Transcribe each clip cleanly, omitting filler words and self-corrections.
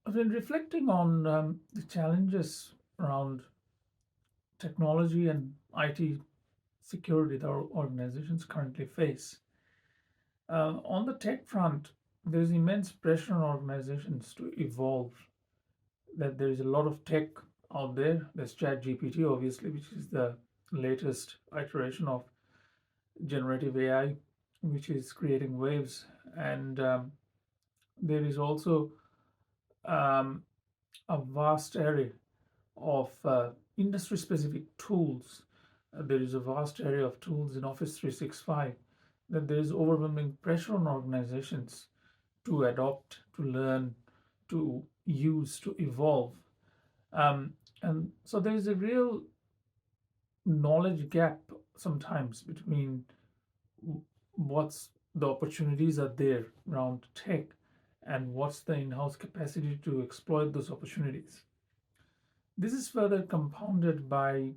I've been reflecting on the challenges around technology and IT security that our organizations currently face. On the tech front, there's immense pressure on organizations to evolve. That there is a lot of tech out there. There's ChatGPT, obviously, which is the latest iteration of generative AI, which is creating waves. And there is also um, a vast array of industry specific tools. There is a vast area of tools in Office 365 that there is overwhelming pressure on organizations to adopt, to learn, to use, to evolve. Um, and so there is a real knowledge gap sometimes between what's the opportunities are there around tech and what's the in-house capacity to exploit those opportunities. This is further compounded by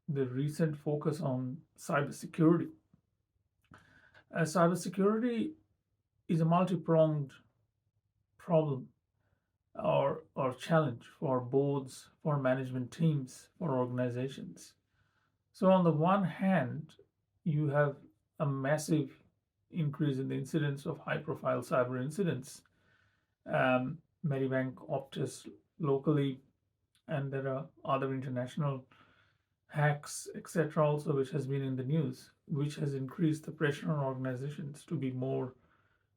the recent focus on cybersecurity. Cybersecurity is a multi-pronged problem or challenge for boards, for management teams, for organizations. So, on the one hand, you have a massive increase in the incidence of high profile cyber incidents. Medibank, Optus locally, and there are other international hacks, etc., also, which has been in the news, which has increased the pressure on organizations to be more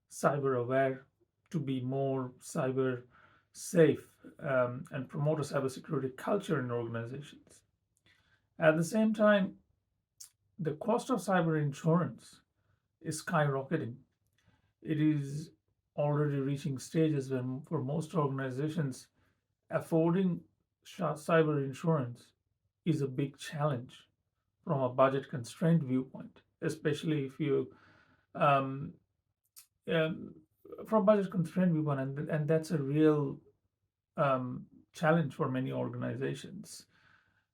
cyber aware, to be more cyber safe, and promote a cybersecurity culture in organizations. At the same time, the cost of cyber insurance is skyrocketing. It is already reaching stages when, for most organizations, affording cyber insurance is a big challenge from a budget constraint viewpoint, especially if you um, um, from budget constraint viewpoint, and that's a real challenge for many organizations.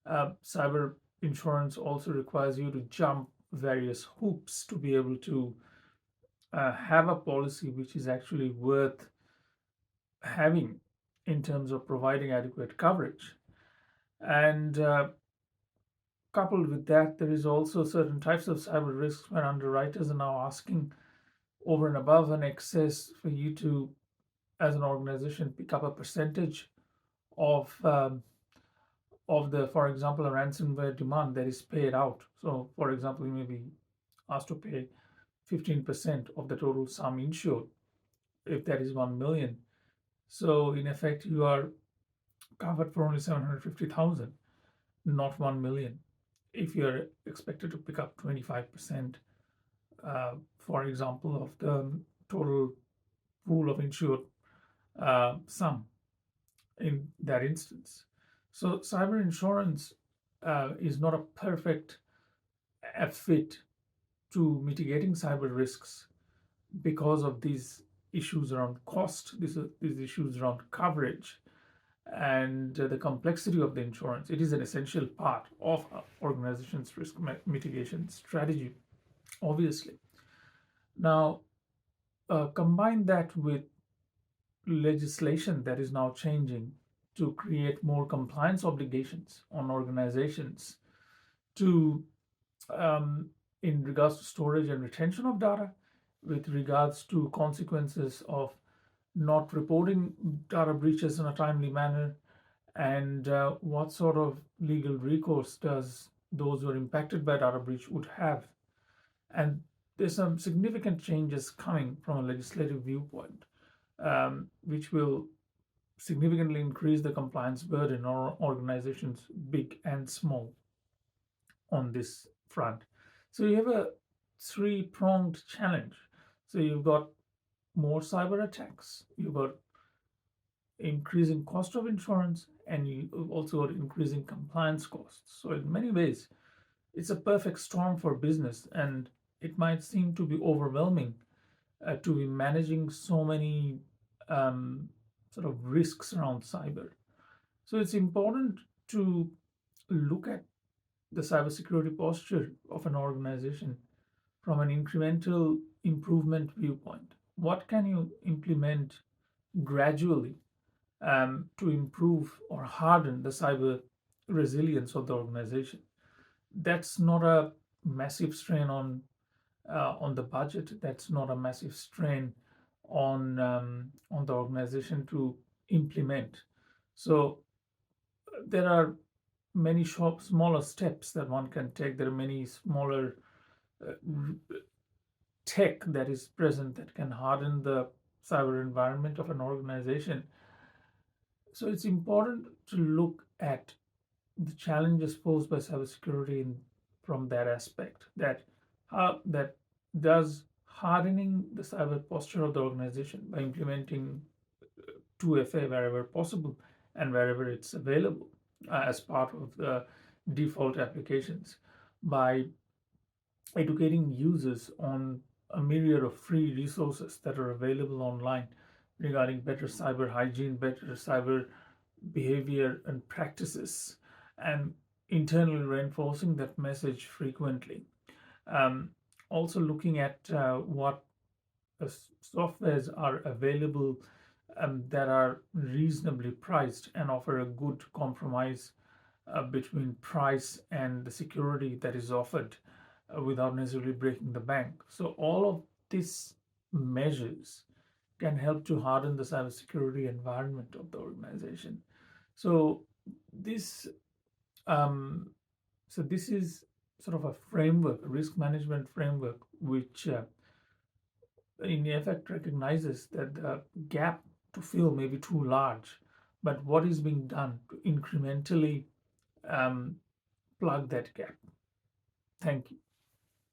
Cyber insurance also requires you to jump various hoops to be able to have a policy which is actually worth having in terms of providing adequate coverage. And coupled with that, there is also certain types of cyber risks where underwriters are now asking over and above an excess for you to, as an organization, pick up a percentage of for example, a ransomware demand that is paid out. So, for example, you may be asked to pay 15% of the total sum insured, if that is 1 million. So, in effect, you are covered for only 750,000, not 1 million. If you are expected to pick up 25%, for example, of the total pool of insured sum in that instance. So, cyber insurance is not a perfect fit to mitigating cyber risks because of these issues around cost, these issues around coverage, and the complexity of the insurance. It is an essential part of an organization's risk mitigation strategy, obviously. Now, combine that with legislation that is now changing to create more compliance obligations on organizations to in regards to storage and retention of data, with regards to consequences of not reporting data breaches in a timely manner, and what sort of legal recourse does those who are impacted by data breach would have. And there's some significant changes coming from a legislative viewpoint, which will significantly increase the compliance burden on organizations, big and small, on this front. So you have a three-pronged challenge. So you've got more cyber attacks, you've got increasing cost of insurance, and you also got increasing compliance costs. So in many ways, it's a perfect storm for business, and it might seem to be overwhelming to be managing so many sort of risks around cyber. So it's important to look at the cybersecurity posture of an organization from an incremental improvement viewpoint. What can you implement gradually to improve or harden the cyber resilience of the organization. That's not a massive strain on the budget. That's not a massive strain on the organization to implement. So there are many smaller steps that one can take. There are many smaller uh, tech that is present that can harden the cyber environment of an organization. So it's important to look at the challenges posed by cybersecurity from that aspect. That how that does hardening the cyber posture of the organization by implementing 2FA wherever possible and wherever it's available as part of the default applications, by educating users on a myriad of free resources that are available online regarding better cyber hygiene, better cyber behavior and practices, and internally reinforcing that message frequently. Um, Also looking at what softwares are available that are reasonably priced and offer a good compromise between price and the security that is offered without necessarily breaking the bank. So all of these measures can help to harden the cybersecurity environment of the organization. So this um, this is sort of a framework, a risk management framework, which in effect recognizes that the gap to fill may be too large, but what is being done to incrementally um, plug that gap. Thank you.